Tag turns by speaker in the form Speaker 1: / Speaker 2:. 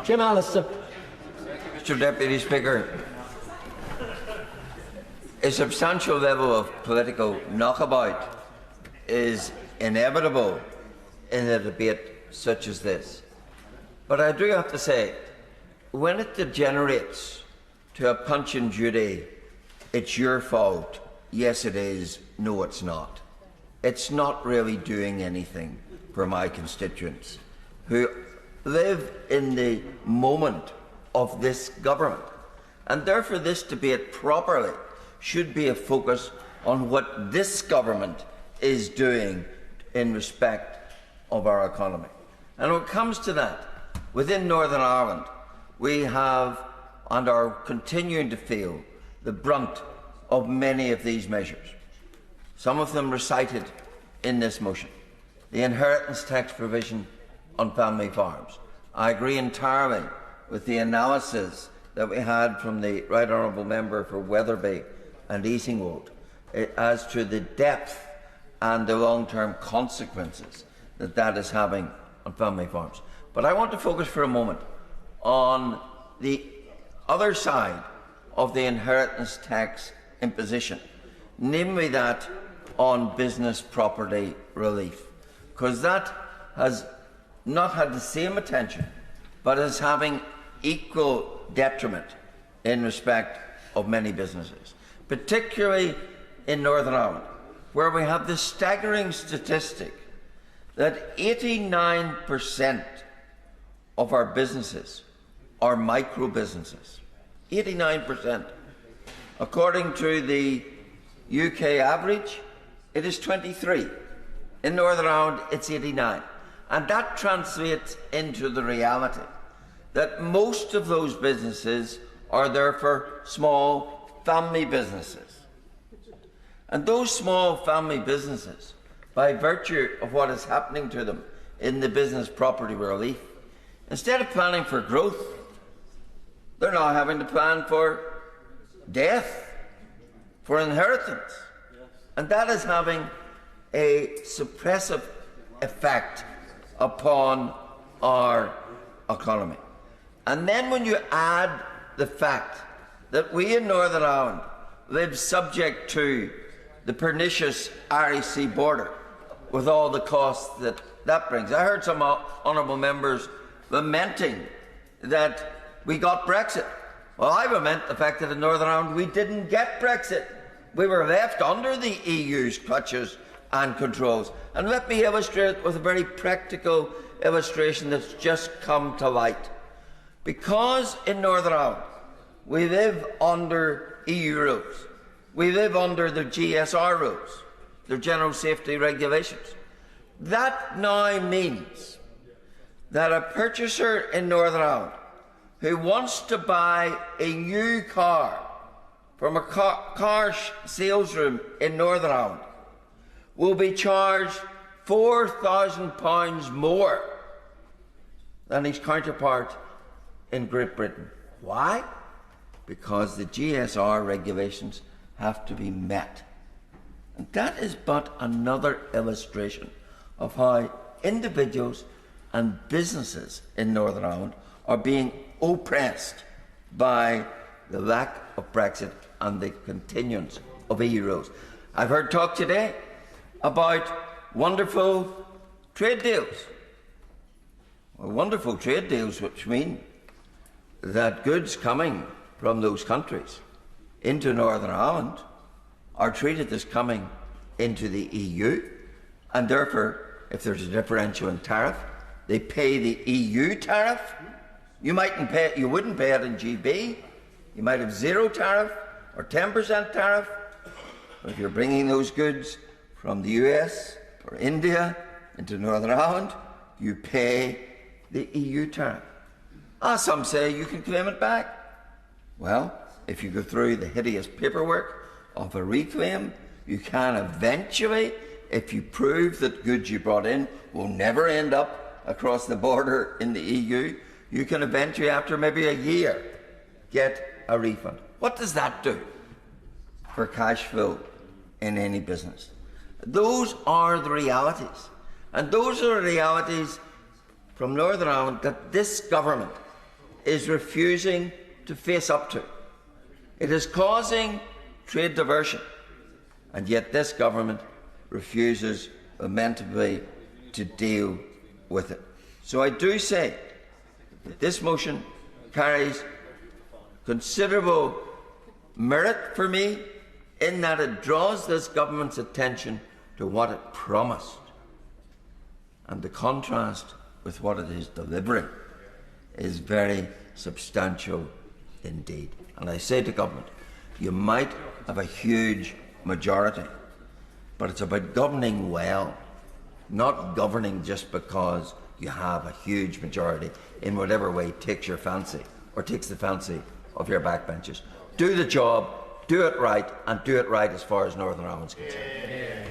Speaker 1: Jim Allister.
Speaker 2: Mr. Deputy Speaker, a substantial level of political knockabout is inevitable in a debate such as this. But I do have to say, when it degenerates to a punch and Judy, it's your fault, yes it is, no it's not. It's not really doing anything for my constituents who live in the moment of this government. And therefore this debate properly should be a focus on what this government is doing in respect of our economy. And when it comes to that, within Northern Ireland, we have and are continuing to feel the brunt of many of these measures. Some of them recited in this motion. The inheritance tax provision on family farms. I agree entirely with the analysis that we had from the Right Honourable Member for Wetherby and Easingwold as to the depth and the long-term consequences that that is having on family farms. But I want to focus for a moment on the other side of the inheritance tax imposition, namely that on business property relief, because that has not had the same attention, but is having equal detriment in respect of many businesses, particularly in Northern Ireland, where we have the staggering statistic that 89% of our businesses are micro businesses. 89%. According to the UK average, it is 23. In Northern Ireland, it's 89. And that translates into the reality that most of those businesses are therefore small family businesses. And those small family businesses, by virtue of what is happening to them in the business property relief, instead of planning for growth, they're now having to plan for death, for inheritance. And that is having a suppressive effect upon our economy. And then when you add the fact that we in Northern Ireland live subject to the pernicious Irish Sea border, with all the costs that that brings. I heard some honourable members lamenting that we got Brexit. Well, I lament the fact that in Northern Ireland we didn't get Brexit. We were left under the EU's clutches and controls. And let me illustrate it with a very practical illustration that's just come to light. Because in Northern Ireland we live under EU rules, we live under the GSR rules, the General Safety Regulations. That now means that a purchaser in Northern Ireland who wants to buy a new car from a car sales room in Northern Ireland will be charged £4,000 more than his counterpart in Great Britain. Why? Because the GSR regulations have to be met. And that is but another illustration of how individuals and businesses in Northern Ireland are being oppressed by the lack of Brexit and the continuance of EU rules. I've heard talk today about wonderful trade deals. Well, wonderful trade deals which mean that goods coming from those countries into Northern Ireland are treated as coming into the EU, and therefore, if there's a differential in tariff, they pay the EU tariff. You wouldn't pay it in GB. You might have zero tariff or 10% tariff. But if you're bringing those goods from the US or India into Northern Ireland, you pay the EU tariff. Some say you can claim it back. Well, if you go through the hideous paperwork of a reclaim, you can eventually, if you prove that goods you brought in will never end up across the border in the EU, you can eventually, after maybe a year, get a refund. What does that do for cash flow in any business? Those are the realities. And those are the realities from Northern Ireland that this government is refusing to face up to. It is causing trade diversion, and yet this government refuses lamentably to deal with it. So I do say that this motion carries considerable merit for me in that it draws this government's attention to what it promised, and the contrast with what it is delivering is very substantial indeed. And I say to government, you might have a huge majority, but it's about governing well, not governing just because you have a huge majority in whatever way takes your fancy or takes the fancy of your backbenchers. Do the job, do it right, and do it right as far as Northern Ireland's concerned.